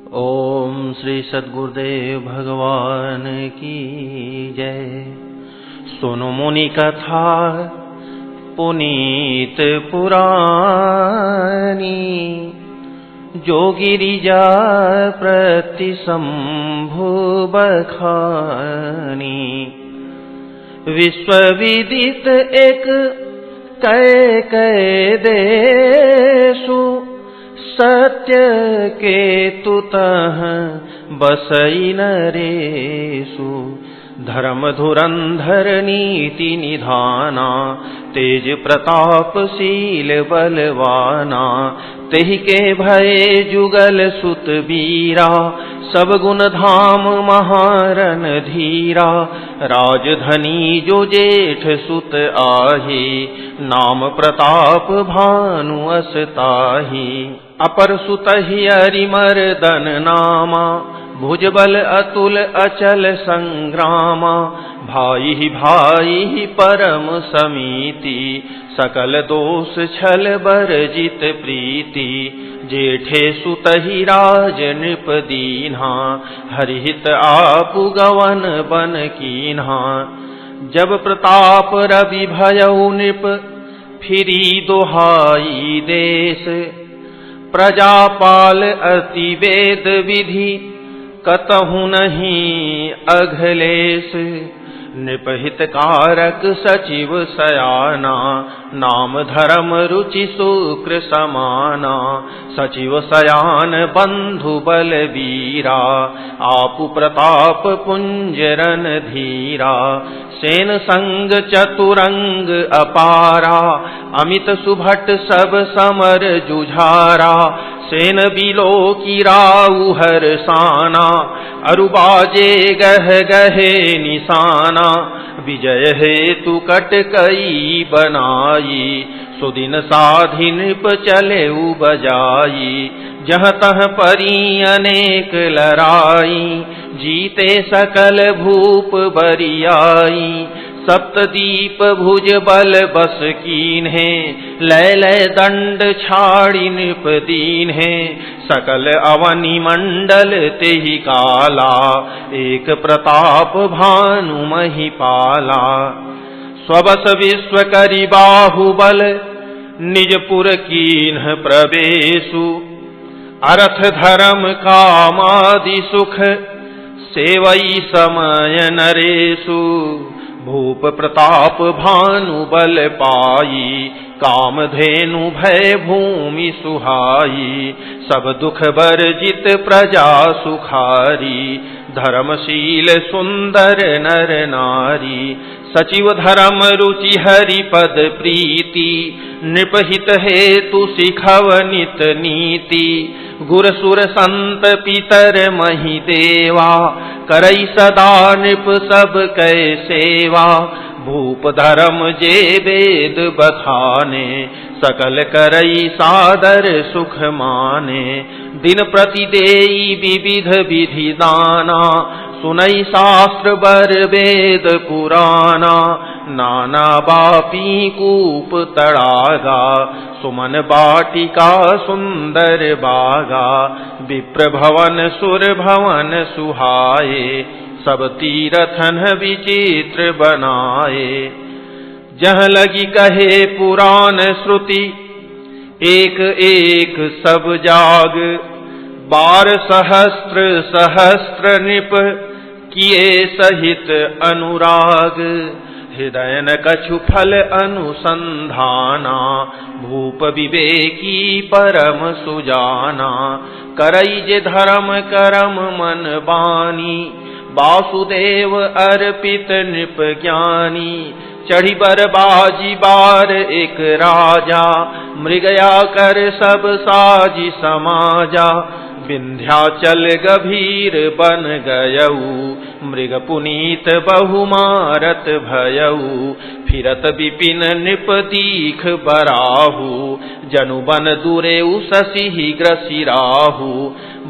ओम श्री सद्गुरुदेव भगवान की जय। सुनो मुनि कथा पुनीत पुरानी, जो गिरिजा प्रति शंभु बखानी। विश्वविदित एक कै कै देशु, सत्य के तुतः बसई नरेषु। धर्म धुरंधर नीति निधाना, तेज प्रतापशील बलवाना। तेहि के भय जुगल सुत बीरा, सब गुण धाम महारन धीरा। राजधनी जो जेठ सुत आहे, नाम प्रताप भानु अस ताहि। अपर सुत ही अरिमर्दन नामा, भुजबल अतुल अचल संग्रामा। भाई भाई परम समीति, सकल दोष छल बरजित प्रीति। जेठे सुत ही राज नृप दीन्हा, हरिहित आपु गवन बन कीन्हा। जब प्रताप रवि भयउ नृप, फिरी दोहाई देश। प्रजापाल अति वेद विधि, कतहु नहीं अघलेश। नृपहित कारक सचिव सयाना, नाम धर्म रुचि शुक्र समाना। सचिव सयान बंधु बलवीरा, आपु प्रताप पुंजरन धीरा। सेन संग चतुरंग अपारा, अमित सुभट सब समर जुझारा। सेन बिलो की राउ हरसाना, अरुबाजे गह गहे निशाना। विजय हेतु कट कई बनाई, सुदिन साधि नृप चले बजाई। जहाँ तह परी अनेक लड़ाई, जीते सकल भूप बरियाई। सप्तदीप भुज बल बस कीन्हे, लय लय दंड छाड़ी नृप दीन्हे। सकल अवनि मंडल तेहि काला, एक प्रताप भानु महिपाला। स्वबस विश्व करि बाहुबल, निजपुर कीन्ह प्रवेशु। अर्थ धर्म कामादि सुख, सेवई समय नरेषु। भूप प्रताप भानु बल पाई, कामधेनु भय भूमि सुहाई। सब दुख बरजित प्रजा सुखारी, धर्मशील सुंदर नर नारी। सचिव धर्म रुचि हरि पद प्रीति, नृपहित हेतु सिखव नित नीति। गुर सुर संत पितर महि देवा, करई सदा नृप सब कै सेवा। भूप धर्म जे वेद बखाने, सकल करई सादर सुख माने। दिन प्रति देई विविध विधि दाना, सुनई शास्त्र बर वेद पुराना। नाना बापी कूप तड़ागा, सुमन बाटिका सुंदर बागा। विप्र भवन सुर भवन सुहाए, सब तीरथन विचित्र बनाए। जह लगी कहे पुराण श्रुति, एक एक सब जाग। 12 सहस्त्र सहस्त्र नृप, किए सहित अनुराग। हृदय न कछु फल अनुसंधाना, भूप विवेकी परम सुजाना। करई जे धर्म करम मन बानी, वासुदेव अर्पित नृप ज्ञानी। चढ़ी बर बाजी बार एक राजा, मृगया कर सब साजी समाजा। विंध्याचल गभीर बन गयऊ, मृग पुनीत बहु मारत भयऊ। फिरत विपिन नृप दीख बराहु, जनु बन दुरेउ शशि ग्रसिराहु।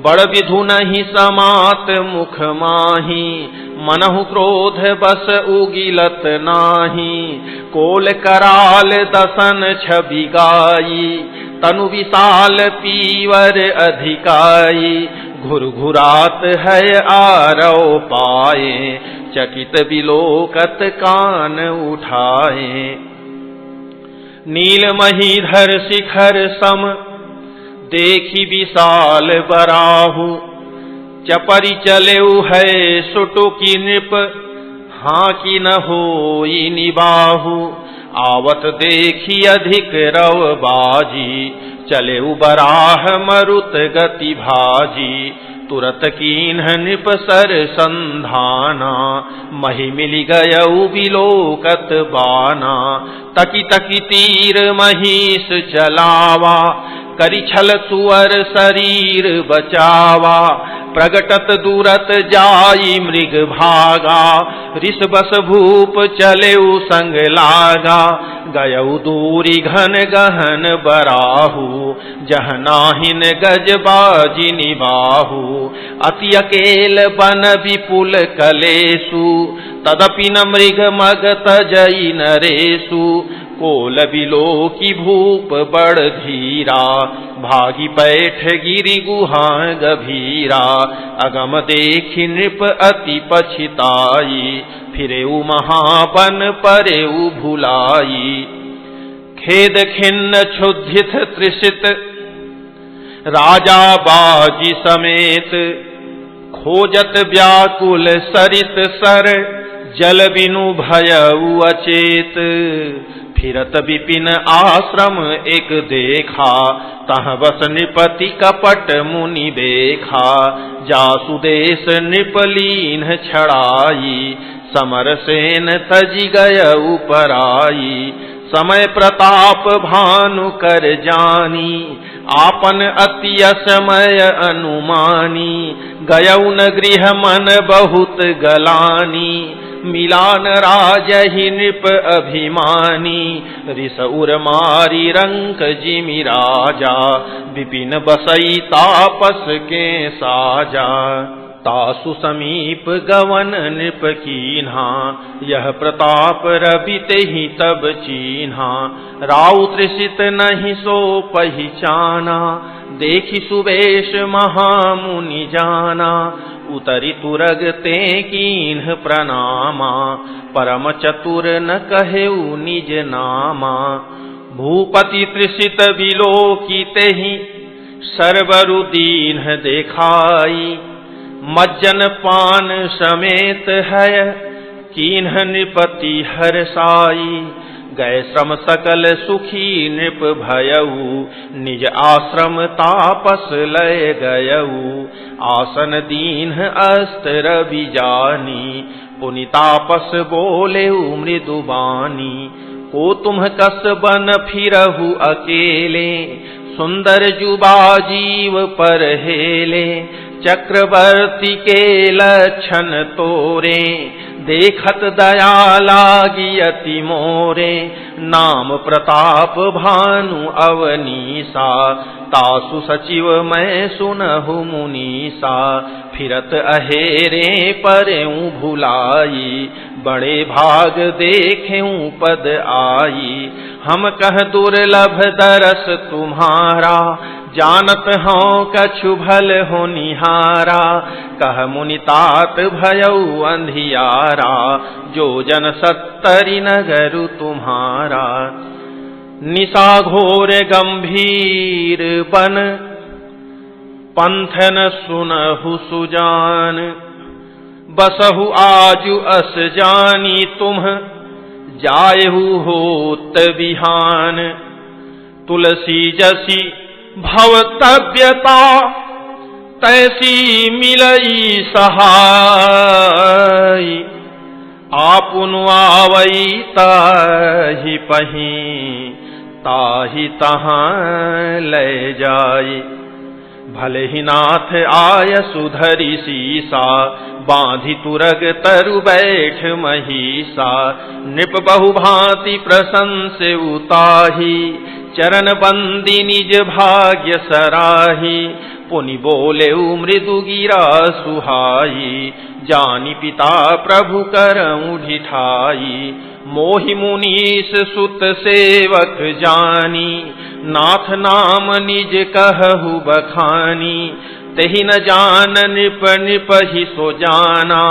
बड़ विधु नहीं समात मुख माही, मनहु क्रोध बस उगिलत नाही। कोल कराल दसन छवि गाई, तनु विशाल पीवर अधिकाई। घुरघुरात है आरव पाए, चकित बिलोकत कान उठाए। नीलमहीधर शिखर सम देखी विशाल बराहु, चपरी चलेउ है सुटुकी नृप, हाँ की न होई निबाहु। आवत देखी अधिक रव बाजी, चले बराह मरुत गति भाजी। तुरत कीन्ह नृप सर संधाना, मही मिली गयउ बिलोकत बाना। तकी तकी तीर महिष चलावा, करी छल सुअर शरीर बचावा। प्रगटत दूरत जाई मृग भागा, ऋष बस भूप चलेउ संग लागा। गयउ दूरी घन गहन बराहु, जह नाहिन गज बाजी निबाहु। अति अकेल बन विपुल कलेसु, तदपि न मृग मग तजई नरेसु। कोल बिलो की भूप बड़ धीरा, भागी पैठ गिरि गुहा गभीरा। अगम देखि नृप अति पछिताई, फिरेउ महाबन परेउ भुलाई। खेद खिन्न क्षुधित त्रिषित, राजा बाजी समेत। खोजत व्याकुल सरित सर, जल बिनु भयउ अचेत। फिरत विपिन आश्रम एक देखा, तह बस नृपति कपट मुनि देखा। जासुदेश नृपलीन छड़ाई, समर सेन तजी गयउ पराई। समय प्रताप भानु कर जानी, आपन अति असमय अनुमानी। गयउ न गृह मन बहुत गलानी, मिलान राजहि नृप अभिमानी। ऋष उर मारी रंक जिमि राजा, विपिन बसई तापस के साजा। तासु समीप गवन नृप कीन्हा, यह प्रताप रबिते ही तब चीन्हा। राउ तृषित नहीं सो पहिचाना, देखि सुवेश महामुनि जाना। उतरि तुरग ते कीन्ह प्रणामा, परम चतुर न कहेउ निज नामा। भूपति तृषित बिलोकिते ही, सर्वरु दीन्ह देखाई। मज्जन पान समेत है, कीन्ह नृपति हर्षाई। गए श्रम सकल सुखी नृप भयउ, निज आश्रम तापस लय गयउ। आसन दीन्ह अस्त्र बिजानी, पुनि तापस बोलेउ मृदुबानी। को तुम कस बन फिरहु अकेले, सुंदर जुबा जीव पर हेले। चक्रवर्ती के लक्षण तोरे, देखत दया लागी अति मोरे। नाम प्रताप भानु अवनीसा, तासु सचिव मैं सुनहु मुनीसा। फिरत अहेरे परेऊ भुलाई, बड़े भाग देखेऊ पद आई। हम कह दुर्लभ दरस तुम्हारा, जानत हों कछु भल हो निहारा। कह मुनि तात भयउ अंधियारा, जो जन 70 नगरु तुम्हारा। निशा घोर गंभीर बन, पंथन सुनहु सुजान। बसहु आजु अस जानी तुम, जायहु होत बिहान। तुलसी जसी भवतव्यता, तैसी मिलई सहाय। आपुनु आवई ताहि पही, ताहि तहाँ ले जाई। भले ही नाथ आय सुधरि सीसा, बांधि तुरग तरु बैठ महिषा। नृप बहु भांति प्रशंसे उताही, चरण बंदी निज भाग्य सराही। पुनि बोलेउ मृदु गिरा सुहाई, जानी पिता प्रभु करऊं ढिठाई। मोहि मुनीश सुत सेवक जानी, नाथ नाम निज कहु बखानी, तेहि न जान निप निपहि सो जाना,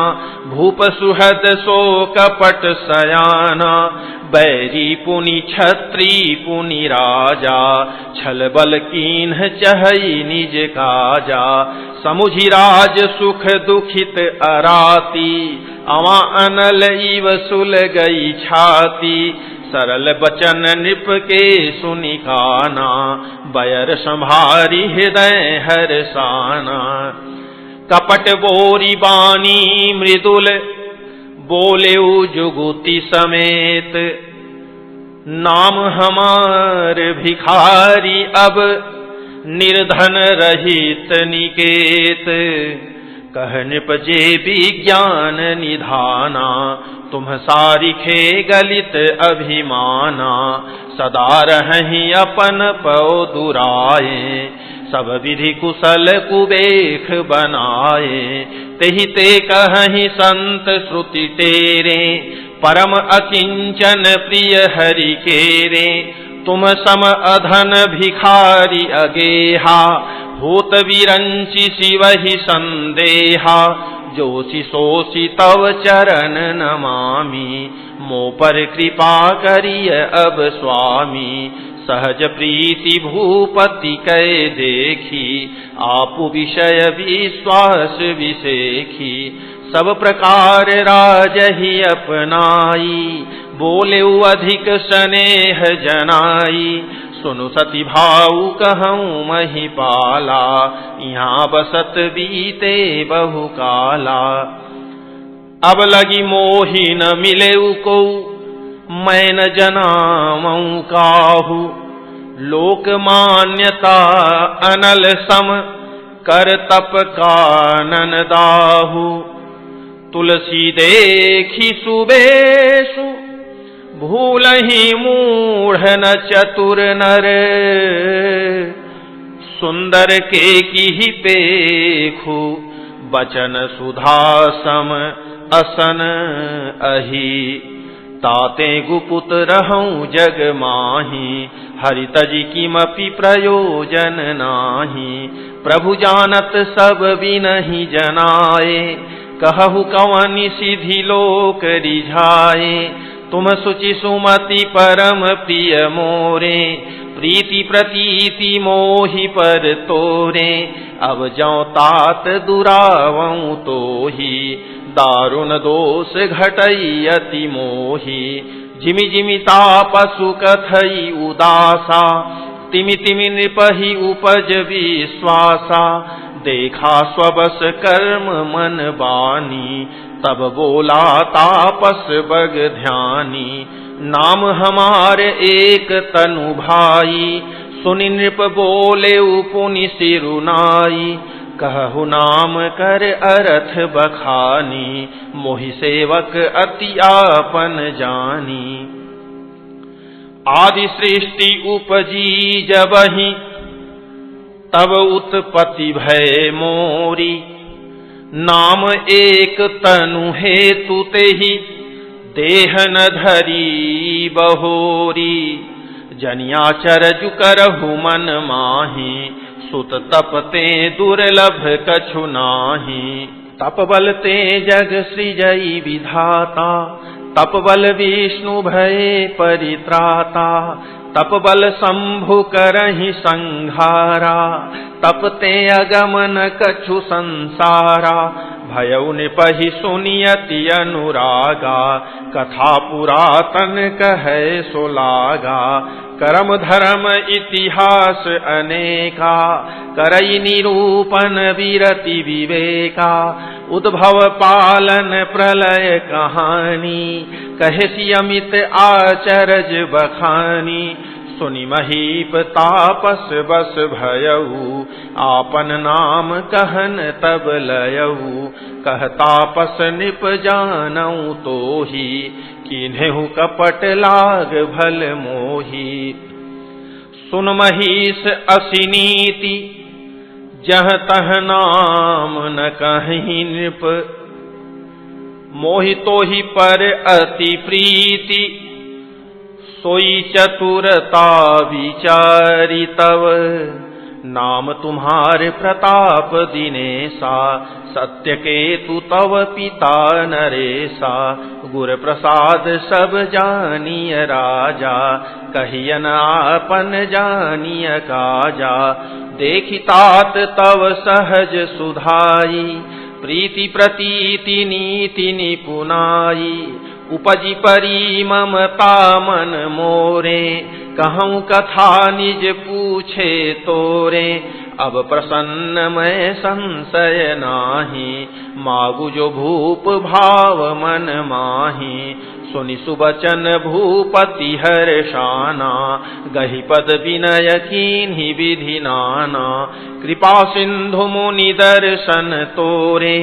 भूप सुहद सो कपट सयाना, बैरी पुनि छत्री पुनि राजा, छल बल कीन्ह चहई निज काजा, समुझि राज सुख दुखित अराती, अवा अनल इव सुल गई छाती, सरल बचन निप के सुनि काना, बयर संभारी हृदय हरसाना, कपट बोरी बानी मृदुल, बोले जुगुति समेत, नाम हमार भिखारी अब, निर्धन रहित निकेत, कह निपजे विज्ञान निधाना, तुम सारिखे गलित अभिमाना, सदा रहहि अपन पौ दुराए, सब विधि कुशल कुबेख बनाए, तेहि ते कहहि संत श्रुति तेरे, परम अकिंचन प्रिय हरि केरे, तुम सम अधन भिखारी अगेहा, होत विरंचि शिवहि संदेहा, जोषि सोषि तव चरण नमामि, मो पर कृपा करिय अब स्वामी, सहज प्रीति भूपति कै देखी, आपु विषय विश्वास विसेखी, सब प्रकार राजहि अपनाई, बोले अधिक स्नेह जनाई, सुनु सती भाऊ कहूँ महिपाला, यहाँ बसत बीते बहु काला, अब लगी मोहि न मिले को, मैं न जनामऊँ काहू, लोक मान्यता अनल सम, कर तप कानन दाहू, तुलसी देखी सुबेशु, भूलहि मूढ़ न चतुर नर, सुंदर के की पेखु, बचन सुधा सम असन अहि, ताते गुपुत रहूं जग माही, हरि तजि किमपि प्रयोजन नाही, प्रभु जानत सब बिनहि जनाए, कहु कवनि सिधि लोक रिझाए, तुम सुचि सुमति परम प्रिय मोरे, प्रीति प्रतीति मोहि पर तोरे, अब जौ तात दुरावऊँ तोहि, दारुण दोष घटई अति मोहि, जिमि जिमि तापसु कथई उदासा, तिमि तिमि नृपहि उपज विश्वासा, देखा स्वबस कर्म मन बानी, तब बोला तापस बग ध्यानी, नाम हमार एक तनु भाई, सुनि नृप बोले पुनि सिरुनाई, कहु नाम कर अरथ बखानी, मोहि सेवक अति आपन जानी, आदि सृष्टि उपजी जबहि, तब उत्पत्ति भय मोरी, नाम एक तनु हेतु तेहि, देह न धरी बहोरी, जनियाचर जु करहु मन माही, सुत तपते दुर्लभ कछु नाही, तप बल ते जग सृजई विधाता, तप बल विष्णु भय परित्राता, तप बल शंभु करहि संघारा, तपते अगमन कछु संसारा, भयउ निपहि सुनियति अनुरागा, कथा पुरातन कहे सो लागा, करम धर्म इतिहास अनेका, करई निरूपण विरति विवेका, उद्भव पालन प्रलय कहानी, कहेसि अमित आचरज बखानी, सुनि महीप तापस बस भयऊ, आपन नाम कहन तब लयऊ, कह तापस निप जानऊ तोहि, किन्हु कपट लाग भल मोहि, सुन महिष असि नीति, जह तह नाम न कहि नृप, मोहि तोहि पर अति प्रीति, सोई चतुरता विचारी तव, नाम तुम्हारे प्रताप दिनेशा, सत्य केतु तव पिता नरेशा, गुर प्रसाद सब जानिय राजा, कहियन आपन जानिय काजा, देखि तात तव सहज सुधाई, प्रीति प्रतीति नीति निपुनाई, उपजि परी ममता मन मोरे, कहूँ कथा निज पूछे तोरे, अब प्रसन्न मैं संशय नाही, मागु जो भूप भाव मन माही, सुनि सुबचन भूपति हर्षाना, गहि पद विनय कीन्हि विधि नाना, कृपा सिंधु मुनि दर्शन तोरे,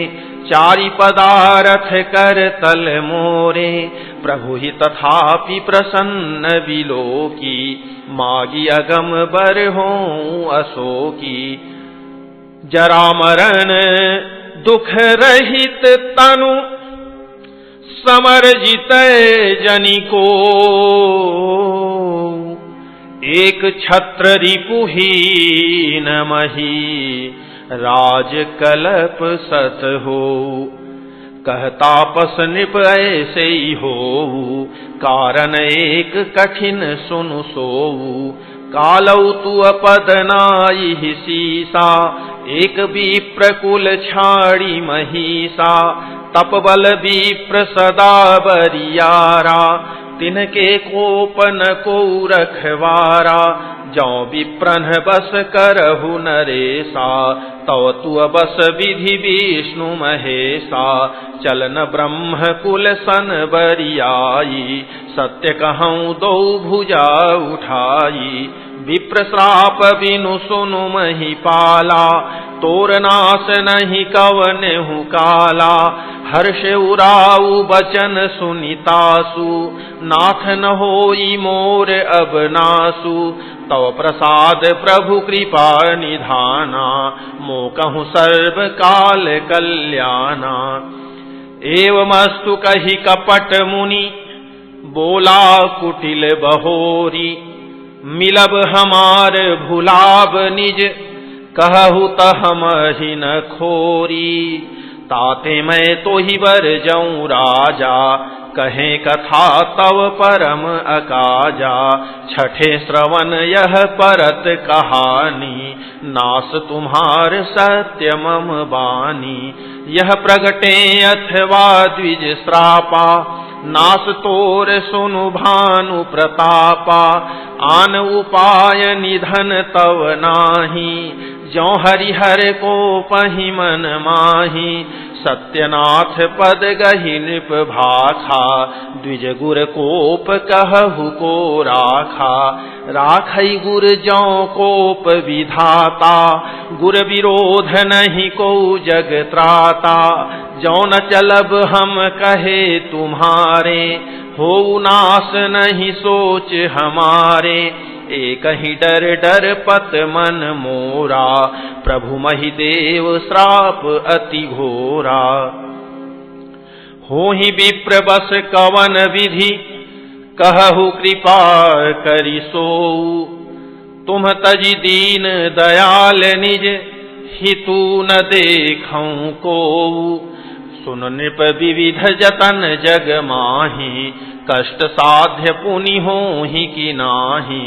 चारि पदारथ कर तल मोरे, प्रभु ही तथापि प्रसन्न विलोकी, मागी अगम बर हों अशोकी, जरा मरण दुख रहित तनु, समर जितै जनि को, एक छत्र रिपुहीन मही, राज कलप सत हो, कहता पस नृप ऐसे ही हो, कारण एक कठिन सुनु सोऊ, कालौ तु अपद नाई सीसा, एक विप्र कुल छाड़ी महिषा, तपबल विप्र सदा बरियारा, तिनके कोप न को रखवारा, जौ विप्रन बस करहु नरेशा, तव तु बस विधि विष्णु महेशा, चलन ब्रह्म कुल सन बरियाई, सत्य कहूँ दो भुजा उठाई, विप्र श्राप बिनु सुनु महिपाला, तोर नाश नहीं कवनेहु काला, हर्ष उराऊ बचन सुनितासु, नाथ न होई मोर अब नासु, तव प्रसाद प्रभु कृपा निधाना, मोकहु सर्व काल कल्याणा, एवमस्तु कहि कपट मुनि, बोला कुटिल बहोरी, मिलब हमार भुलाब निज, कहु त हमहि न खोरी, ताते मैं तो ही बर जाऊं राजा, कहे कथा तव परम अकाजा, छठे श्रवण यह परत कहानी, नास तुम्हार सत्य मम बानी, यह प्रगटे अथवा द्विज श्रापा, नास तोर सुनु भानु प्रतापा, आन उपाय निधन तव नाही, ज्यों हरिहर को पहि मन माही, सत्यनाथ पद गहि नृप भाखा, द्विज गुर कोप कहु को राखा, राखई गुर ज्यों कोप विधाता, गुर विरोध नहीं को जग त्राता, ज्यों न चलब हम कहे तुम्हारे, हो नाश नहीं सोच हमारे, एक ही डर डर पत मन मोरा, प्रभु महि देव श्राप अति घोरा, हो ही विप्र बस कवन विधि, कहु कृपा करि सोऊ, तुम तजि दीन दयाल निज, हितु न देखऊं कोऊ, सुन नृप विविध जतन जग माही, कष्ट साध्य पुनि होहि कि नाही,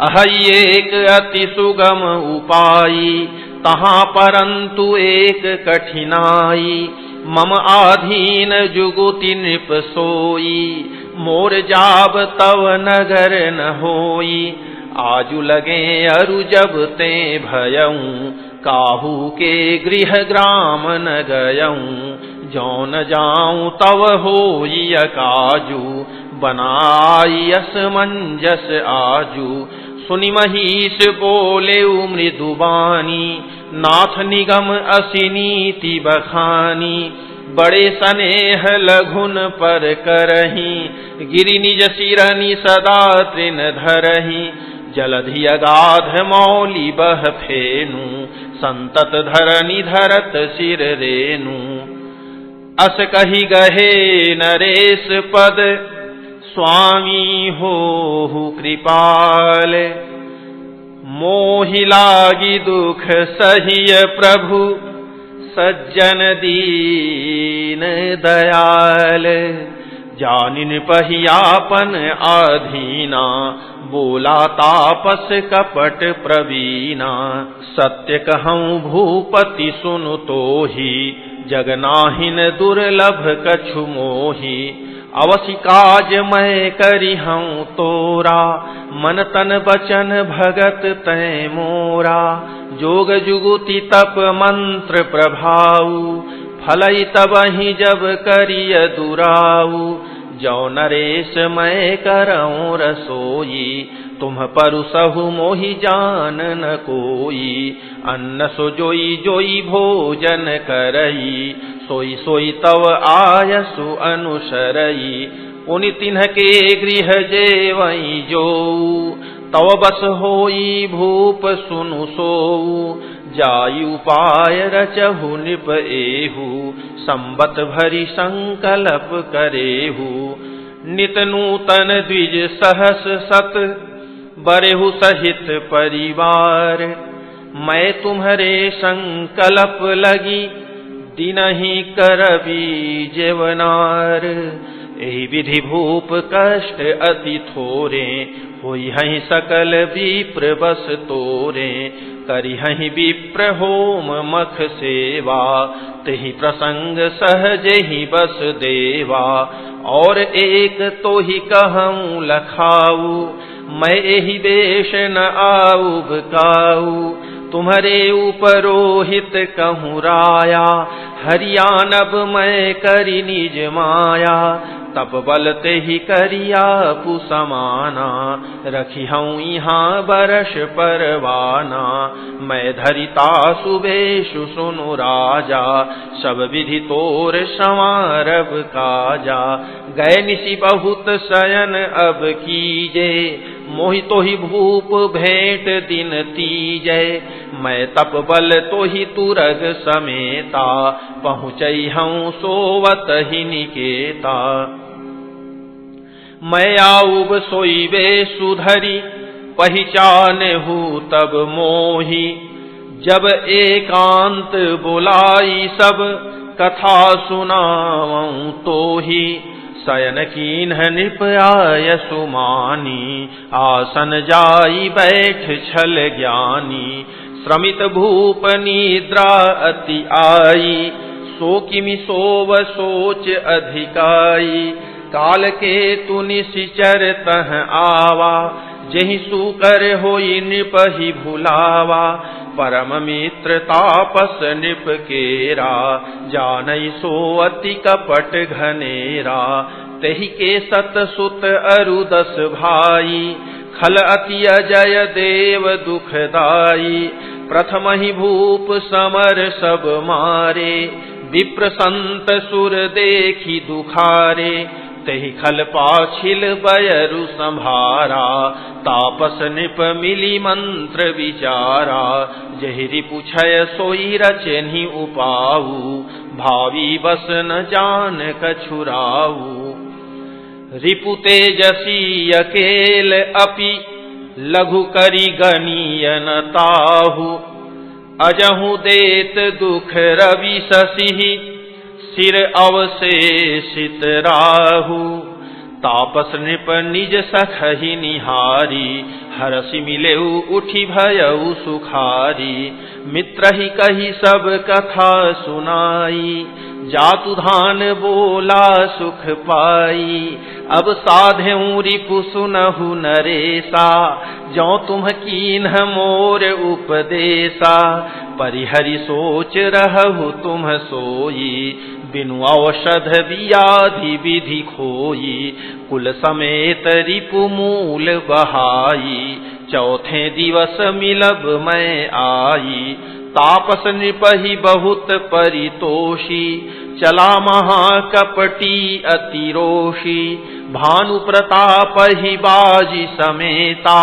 अहि एक अति सुगम उपाई, तहाँ परंतु एक कठिनाई, मम आधीन जुगुति नृप सोई, मोर जाब तव नगर न होई, आजु लगे अरु जब ते भयऊं, काहू के गृह ग्राम न गयऊं, जौन जाऊं तव होई अकाजू, बनाई असमंजस आजू, सुनि महिष बोले मृदुबानी, नाथ निगम असी नीति बखानी, बड़े स्नेह लघुन पर करही, गिरि निज सिरनि सदा तृण धरही, जलधि अगाध मौली बह फेनु, संतत धरनि धरत सिर रेनु, अस कहि गहे नरेश पद, स्वामी हो कृपाल। मोहि लागी दुख सहिय प्रभु सज्जन दीन दयाल। जानिन पहियापन आधीना बोला तापस कपट प्रवीणा। सत्य कहूँ भूपति सुनु तोहि जगनाहिन दुर्लभ कछु मोहि। अवसि काज मैं करिहूँ तोरा मन तन बचन भगत तै मोरा। जोग जुगुति तप मंत्र प्रभाऊ फलई तबहि जब करिय दुराऊ। जौ नरेश मैं करऊँ रसोई तुम परुसहु मोहि जान न कोई। अन्न सो जोई जोई भोजन करई सोई सोई तव आयसु अनुसरई। पुनि तिन्ह के गृह जेवई जोऊ तव बस होई भूप सुनु सोऊ। जाई उपाय रचहु निप एहु संबत भरी संकल्प करेहु। नित नूतन द्विज सहस सत बरेहु सहित परिवार। मैं तुम्हारे संकल्प लगी दिनहि करबी जेवनार। एहि विधि भूप कष्ट अति थोरे होई हहि सकल विप्र बस तोरे। करिहहि विप्र होम मख सेवा तेहि प्रसंग सहज ही बस देवा। और एक तो ही कहूँ लखाऊ मैं एहि वेश न आऊब काऊ। तुम्हारे उपरोहित कहूँ राया हरियानब मैं करी निज माया। तप बल ते ही करिया पुसमाना रखी हूँ यहाँ बरस परवाना। मैं धरिता सुबेशु सुनु राजा सब विधि तोर संवारब काजा। गए निसी बहुत शयन अब कीजे मोहि तो ही भूप भेंट दिन तीजे। मैं तप बल तो ही तुरग समेता पहुँचई हूँ सोवत ही निकेता। मैं आऊब सोईबे सुधरी पहचान हूँ तब मोही। जब एकांत बुलाई सब कथा सुनाऊँ तो ही। शयन कीन्ह नृप आय सुमानी आसन जाई बैठ छल ज्ञानी। श्रमित भूप निद्रा अति आई सो किमि सोव सोच अधिकाई। काल के तु निश्चर तह आवा जहि सुकर होई नृप ही भुलावा। परम मित्र तापस नृप केरा जानई सो अति कपट घनेरा। तेहि के सत सुत अरु 10 भाई खल अति अजय देव दुखदाई। प्रथम ही भूप समर सब मारे विप्र संत सुर देखी दुखारे। तेहि खल पाछिल बयरु संभारा तापस नृप मिली मंत्र विचारा। जहि रिपु क्षय सोई रचनि उपाऊ भावी बस न जान कछुराऊ। रिपु तेजसी अकेल अपि लघु करी गनीय न ताहु। अजहु देत दुख रवि शशि सिर अवशेषित राहु। तापस नृप निज सखहि निहारी हरसि मिलेउ उठी भयउ सुखारी। मित्र ही कही सब कथा सुनाई जातु धान बोला सुख पाई। अब साधेऊ रिपु सुनहु नरेसा जौ तुम कीन्ह मोर उपदेसा। परिहरि सोच रहु तुम सोई बिनु औषध व्याधि विधि खोई। कुल समेत रिपु मूल बहाई चौथे दिवस मिलब मैं आई। तापस नृपहि बहुत परितोषी चला महाकपटी अति रोषी। भानु प्रताप ही बाजी समेता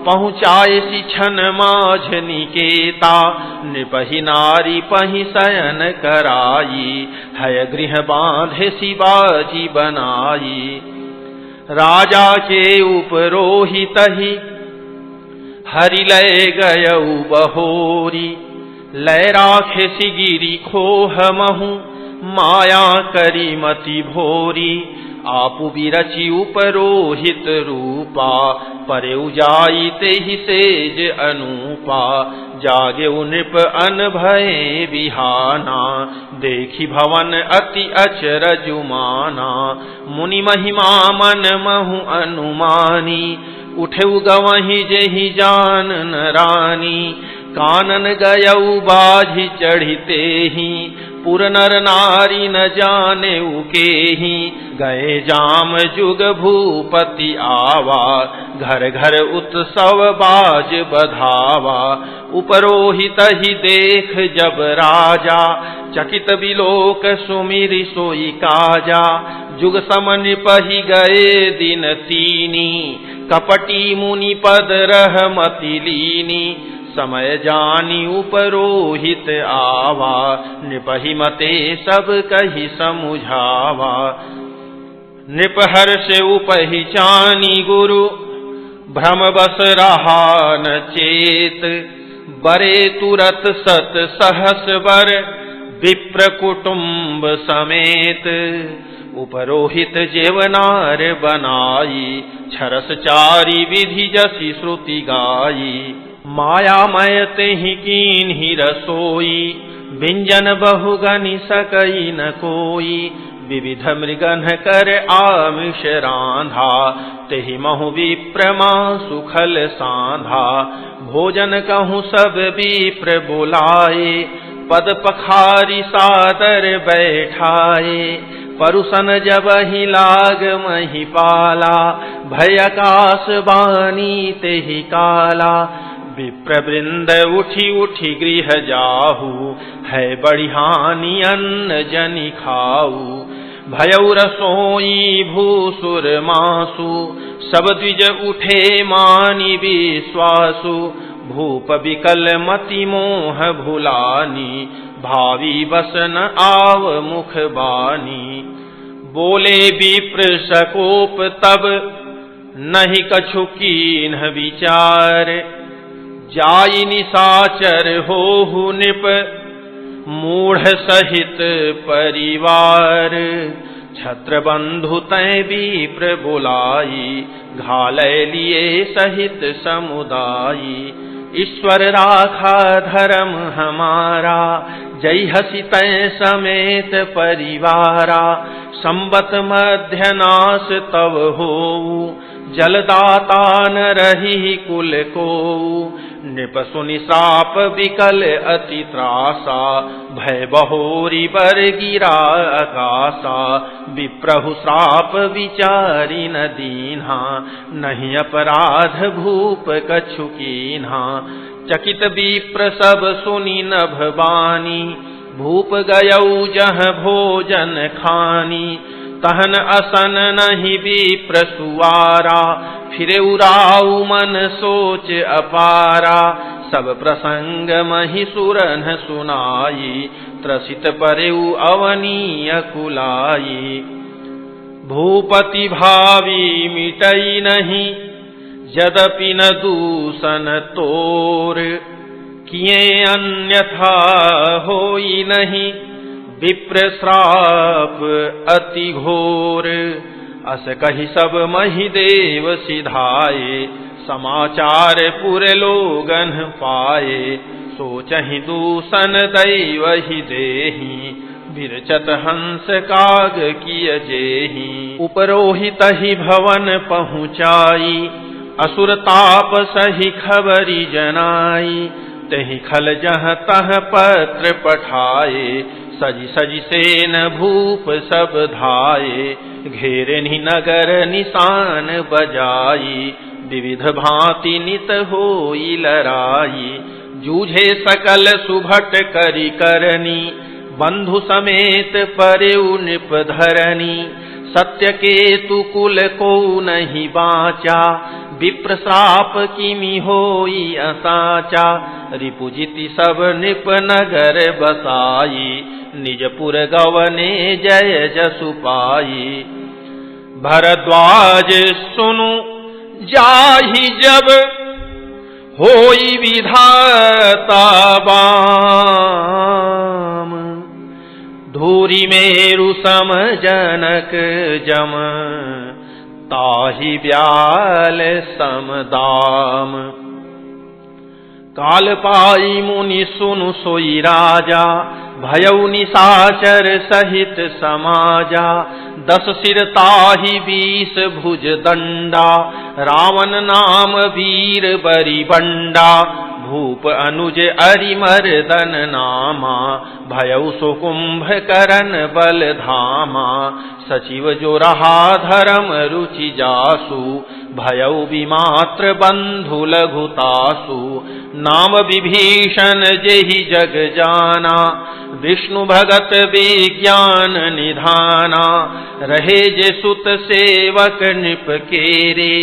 पहुँचाए सिछन माझ निकेता। नृपहि नारी पहि शयन कराई हय गृह बांधे शिवाजी बनाई। राजा के उपरोहित ही हरि लय गयऊ बहोरी। लय राखे सिगिरी खोह महु माया करी मति भोरी। आपु बिरचि उपरोहित रूपा परेउ जाई तेहि सेज अनूपा। जागे नृप अनभये बिहाना देखी भवन अति अचरजुमाना। मुनि महिमा मन महु अनुमानी उठेउ गवहि जेहि जानन रानी। कानन गयऊ बाझि चढ़िते ही पुर नर नारी न जाने उकेहि। गए जाम जुग भूपति आवा घर घर उत्सव बाज बधावा। उपरोहित ही देख जब राजा चकित बिलोक सुमिरि सोई काजा। जुग समन पहि गए दिन तीनी कपटी मुनि पद रह मति लीनी। समय जानी उपरोहित आवा नृपहि मते सब कहि समुझावा। नृप हर्ष उपहिचानी गुरु भ्रम बस रहा न चेत। बरे तुरत सत सहस बर विप्र कुटुंब समेत। उपरोहित जेवनार बनाई छरस चारी विधि जसी श्रुति गाई। मायामय तेहि कीन्हि रसोई व्यंजन बहुगनि सकई न कोई। विविध मृगन कर आमिष रांधा तेहि महु विप्र मासु खल साधा। भोजन कहूँ सब विप्र बुलाए पद पखारी सादर बैठाए। परुसन जब ही लाग महिपाला भय आकाश बानी तेहि काला। विप्र वृंद उठी उठी गृह जाहू है बड़ी हानि अन्न जनि खाऊ। भयउ रसोई भूसुर मासु सब द्विज उठे मानि विश्वासु। भूप विकल मति मोह भुलानी भावी बसन आव मुख बानी। बोले विप्र सकोप तब नहीं कछु कीन्ह विचार। जाई निशाचर होहु नृप मूढ़ सहित परिवार। छत्र बंधु तय विप्र बुलाई घालय लिए सहित समुदायी। ईश्वर राखा धर्म हमारा जय हसी तय समेत परिवारा। संबत मध्य नाश तव होऊ जलदाता न रही कुल को। नृप सुनि श्राप विकल अति त्रासा भय बहोरी बर गिरा आकाशा। विप्रहु श्राप विचारी न दीन्हा नहीं अपराध भूप कछु कीन्हा। चकित विप्र सब सुनि नभ बानी भूप गयऊ जह भोजन खानी। तहन असन नहीं विप्र सुवारा फिरे उराऊ मन सोच अपारा। सब प्रसंग महि सुरन सुनाई त्रसित परेऊ अवनीय कुलाई। भूपति भावी मिटई नहीं यद्यपि न दूषण तोर। किए अन्यथा होई नहीं विप्र श्राप अति घोर। अस कहि सब महिदेव सिधाए समाचार पुर लोगन पाए। सोचहि दूषण दैव ही देहि विरचत हंस काग किय जेहि। उपरोहित ही भवन पहुँचाई असुर ताप सही खबरी जनाई। तहि खल जह तह पत्र पठाए सजी सजी सेन भूप सब धाये। घेरनि नगर निशान बजाई विविध भांति नित होई लड़ाई। जूझे सकल सुभट करी करनी बंधु समेत परेउ नृप धरनी। सत्य केतु कुल को नहीं बाचा विप्र श्राप किमि होई असाचा। रिपुजिति सब नृप नगर बसाई निजपुर गवने जय जसु पाई। भरद्वाज सुनु जाहि जब होई विधाता बाम, धूरी मेरु सम जनक जम, ताहि ब्याल समदाम। काल पाई मुनि सुनु सोई राजा, भयउ निशाचर सहित समाजा। 10 सिर ताहि 20 भुज दंडा, रावण नाम वीर बरी बंडा। भूप अनुज अरिमर्दन नामा, भयउ सुकुंभ करन बल धामा। सचिव जो रहा धर्म रुचि जासु, भयउ विमात्र बंधु लघुतासु। नाम विभीषण जेहि जग जाना, विष्णु भगत विज्ञान निधाना। रहे जे सुत सेवक नृप केरे,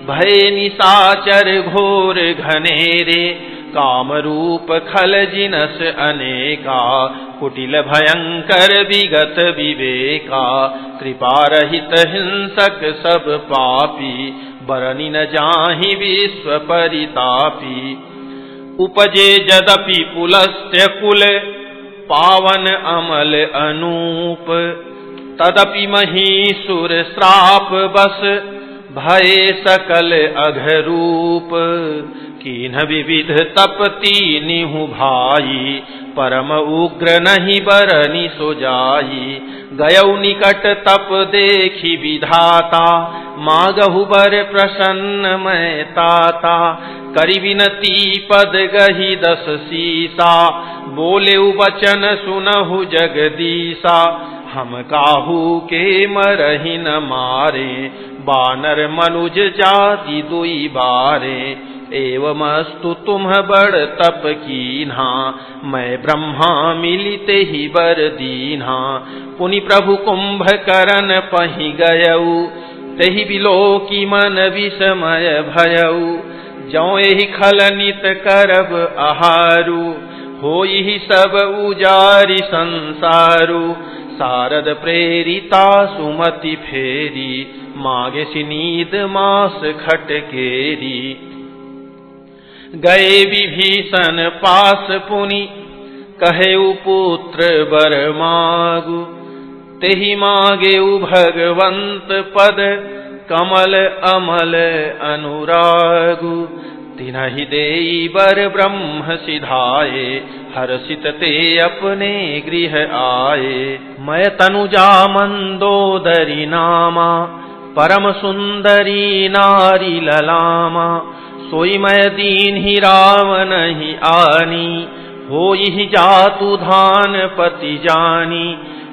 भय निशाचर घोर घनेरे। काम रूप खल जिनस अनेका, कुटिल भयंकर विगत विवेका। कृपा रहित हिंसक सब पापी, बरनि न जाहि विश्व परितापी। उपजे यद्यपि पुलस्त्य कुल, पावन अमल अनूप। तदपि महीसुर श्राप बस, भय सकल अघरूप। कीन्ह विविध तपति निहु भाई, परम उग्र नहीं बरनि सो जाई। गयउ निकट तप देखी विधाता, मागहु बर प्रसन्न मैं ताता। करि विनती पद गही 10 सीसा, बोलेउ वचन सुनहु जगदीसा। हम काहू के मरहि न मारे, बानर मनुज जाति दुई बारे। एवमस्तु तुम बड़ तप कीन्हा, मैं ब्रह्मा मिलिते ही बर दीन्हा। पुनि प्रभु कुंभ करन पहि गयऊ, तेहि बिलोकी मन विस्मय भयऊ। जौ एहि खल नित करब आहारू, होई सब उजारि संसारू। सारद प्रेरिता सुमति फेरी, मागे सिनीद मास खटकेरी। गए विभीषण पास पुनि, कहेउ पुत्र वर मागु। तेहि मागेउ भगवंत पद, कमल अमल अनुरागु। तिन्हि देई वर ब्रह्म सिधाए, हर्षित ते अपने गृह आए। मैं तनुजा मंदोदरी नामा, परम सुंदरी नारी ललामा। सोई मैं दीन्हि रावण ही आनी, होई जातु धान पति जानी।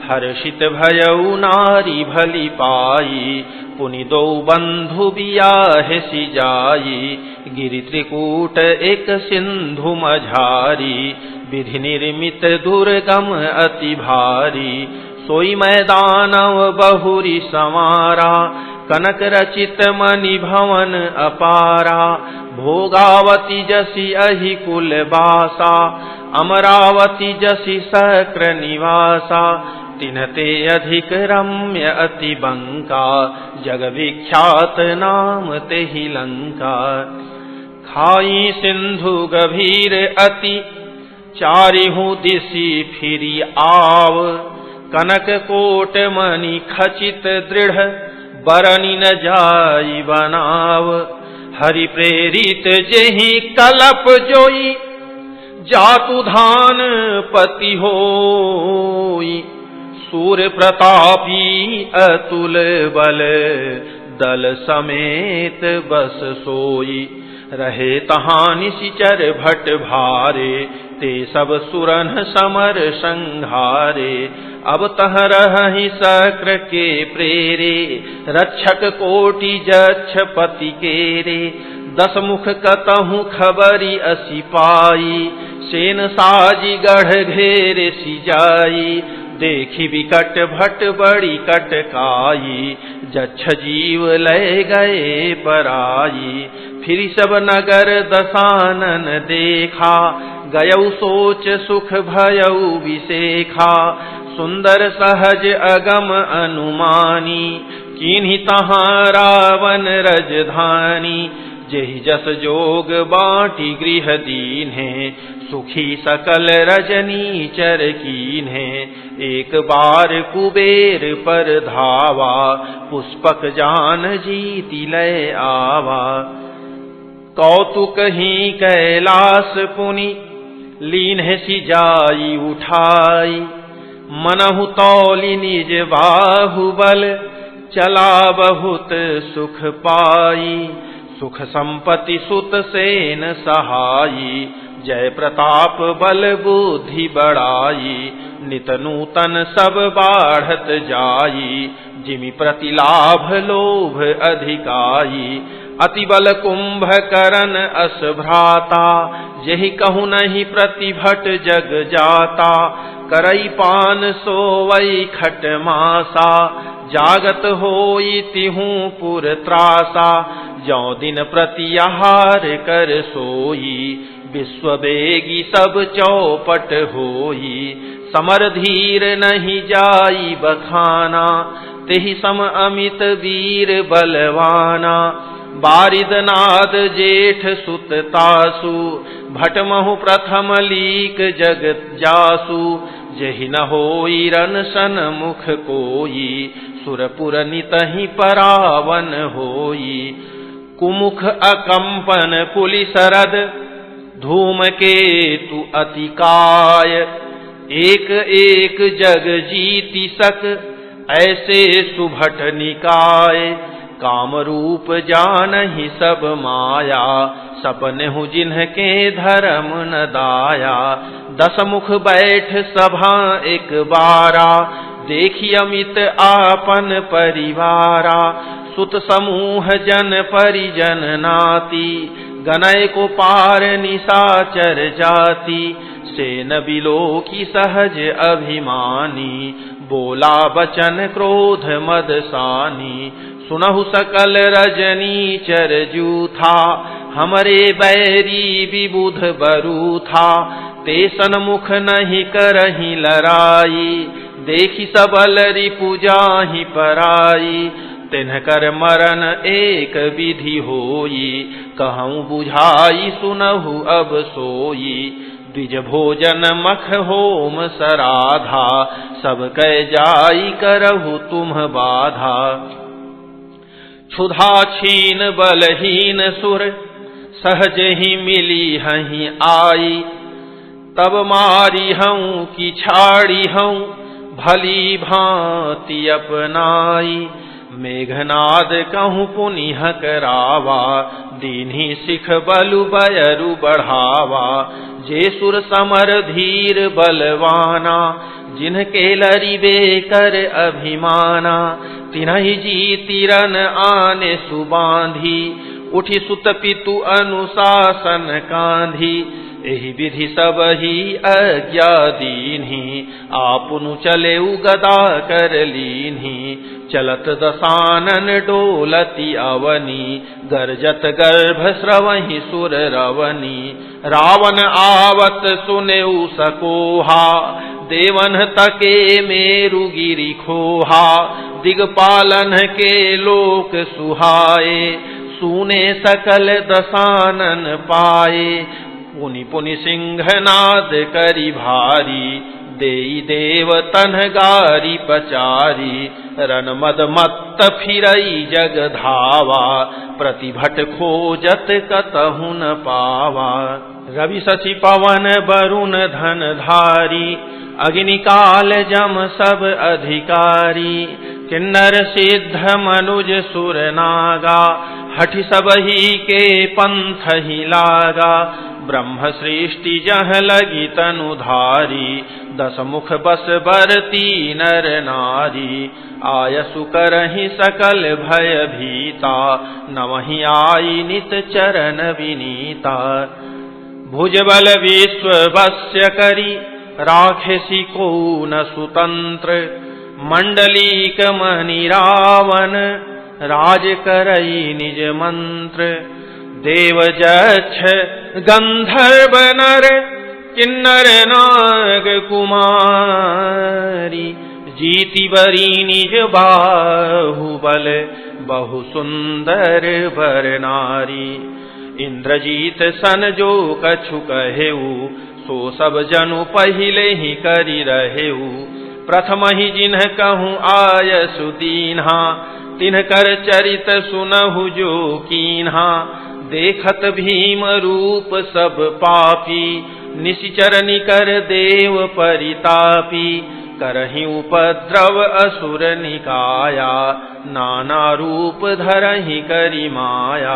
हर्षित भयउ नारी भली पाई, पुनि दो बंधु बियाहे सि जाई। गिरि त्रिकूट एक सिंधु मझारी, विधि निर्मित दुर्गम अति भारी। सोई मैदानव बहुरी समारा, कनक रचित मणि भवन अपारा। भोगावती जसि अहि कुल बासा, अमरावती जसि सक्र निवासा। तिन्हते अधिक रम्य अति बंका, जग विख्यात नाम तेहि लंका। खाई सिंधु गभीर अति, चारिहु दिशि फिरी आव। कनक कोट मणि खचित दृढ़, बरनि न जाई बनाव। हरि प्रेरित जेहि कलप जोई, जातु धान पति होई। सूर प्रतापी अतुल बल, दल समेत बस सोई। रहे तहाँ निशिचर भट भारे, ते सब सुरन समर संघारे। अब तह रहि सक्र के प्रेरे, रक्षक कोटि जक्ष पति केरे। 10 मुख कतहु खबरी असि पाई, सेन साजी गढ़ घेरे सि जाई। देखी विकट भट बड़ी कटकाई, जच्छ जीव लय गए पराई। फिर सब नगर दसानन देखा, गयउ सोच सुख भयउ विसेखा। सुंदर सहज अगम अनुमानी, कीन्ही तहाँ रावण रजधानी, जेहि जस जोग बाटी गृह दीन्हे, सुखी सकल रजनीचर कीन्हे। एक बार कुबेर पर धावा, पुष्पक जान जीति लय आवा। कौतुक ही कैलास पुनि, लीन्हे सिजाई उठाई, मनहु तौलि निज बाहुबल, चला बहुत सुख पाई। सुख संपत्ति सुत सेन सहाई, जय प्रताप बल बुद्धि बढ़ाई। नित नूतन सब बाढ़त जाई, जिमि प्रतिलाभ लोभ अधिकाई। अति बल कुंभकर्ण अस भ्राता, जेहि कहु नहीं प्रतिभट जग जाता। करई पान सोवई खट मासा, जागत होई तिहूं पुर त्रासा। जौ दिन प्रति आहार कर सोई, विश्व बेगी सब चौपट होई। समर धीर नहीं जाई बखाना, तेहि सम अमित वीर बलवाना। बारिद नाद जेठ सुत तासु, भटमहु प्रथम लीक जगत जासु। जेहि न होई रन सन मुख कोई, सुरपुर नितहि परावन होई। कुमुख अकंपन कुलिसरद, धूम केतु अतिकाय। एक एक जग जीति सक, ऐसे सुभट निकाय। काम रूप जानहि सब माया, सपनेहु जिन्हके धर्म न दाया। दस मुख बैठ सभा एक बारा, देखि अमित आपन परिवारा। सुत समूह जन परिजन नाती, गनय को पार निशाचर जाति। सेन बिलो की सहज अभिमानी, बोला बचन क्रोध मद सानी। सुनहु सकल रजनीचर जूथा, हमरे बैरी विबुध बरू था। ते सन्मुख नहीं करहि लड़ाई, देखि सबल रिपु जाहि पराई। तिन्हकर मरण एक विधि होई, कहूँ बुझाई सुनहु अब सोई। द्विज भोजन मख होम सराधा, सब कै जाई करहु तुम बाधा। क्षुधा छीन बलहीन सुर, सहज ही मिली हहीं आई। तब मारी हूँ कि छाड़ी हूँ, भली भांति अपनाई। मेघनाद कहूँ पुनिह करावा, दीन्ही सिख बलु बयरु बढ़ावा। जे सुर समर धीर बलवाना, जिनके लरिबे कर अभिमाना। तिन्हि जीति रन आने सुबांधी, उठि सुत पितु अनुशासन कांधी। एहि विधि सब ही आज्ञा दीन्ही, आपुनु चले गदा कर लीन्ही। चलत दसानन डोलति अवनी, गर्जत गर्भ स्रवहि सुर रवनी। रावण आवत सुनेउ सकोहा, देवन तके मेरु गिरि खोहा। दिगपालन के लोक सुहाए, सुने सकल दसानन पाए। पुनि पुनि सिंहनाद करि भारी, देई देव तन्हगारी पचारी। रन मद मत्त फिरई जग धावा, प्रतिभट खोजत कतहु न पावा। रवि शशि पवन वरुण धन धारी, अग्नि काल जम सब अधिकारी। किन्नर सिद्ध मनुज सुर नागा, हठि सबही के पंथ ही लागा। ब्रह्म सृष्टि जह लगी तनुधारी, दस मुख बस बरती नर नारी। आयसु करहि सकल भय भीता, नवहि आई नित चरण विनीता। भुजबल विश्व वश्य करी, राखेसी को न सुतंत्र। मंडलीक मणि रावण, राज करई निज मंत्र। देव जक्ष गंधर्व नर, किन्नर नाग कुमारी। जीति बरी निज बाहुबल बहु सुंदर बर नारी। इंद्रजीत सन जो कछु कहेऊ सो सब जनु पहिले ही करी रहेऊ। प्रथम ही जिन्ह कहूँ आयसु दीन्हा तिन्ह कर चरित सुनहु जो कीन्हा। देखत भीम रूप सब पापी निशिचर निकर देव परितापी। करहि उपद्रव असुर निकाया नाना रूप धरहि करि माया।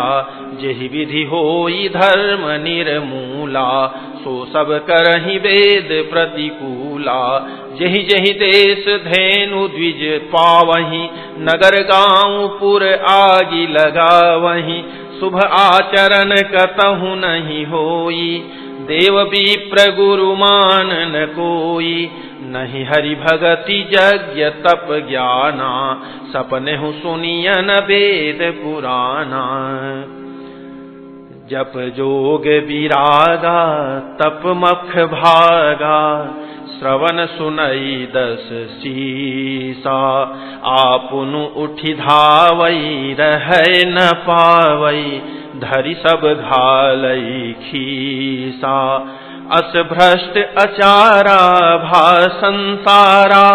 जेहि विधि होई धर्म निर्मूला सो सब करहि वेद प्रतिकूला। जेहि जेहि देश धेनु द्विज पावहि नगर गाँव पुर आगि लगावहि। शुभ आचरण कतहु नहीं होई देव विप्र गुरु मान न कोई। नहीं हरि भगति यज्ञ तप ज्ञाना सपनेहु सुनियन वेद पुराना। जप जोग विरागा तप मख भागा श्रवण सुनई दस सीसा। आपुनु उठि धावई रहै न पावई धरि सब घालई खीसा। अस भ्रष्ट अचारा भासंसारा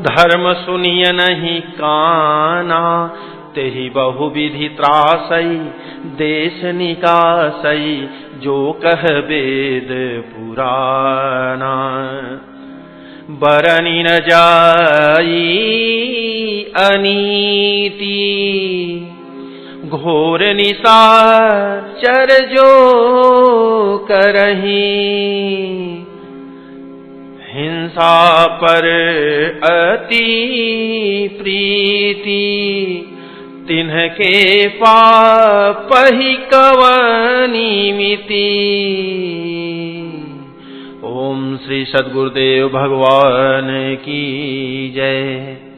धर्म सुनिय नहीं काना। तेहि बहु विधि त्रासई देश निकासई जो कह वेद पुराना। बरनि न जाई अनीति घोर निशाचर जो करहि। हिंसा पर अति प्रीति तिन्हके पापहि कवनि मिति। ओम श्री सद्गुरुदेव भगवान की जय।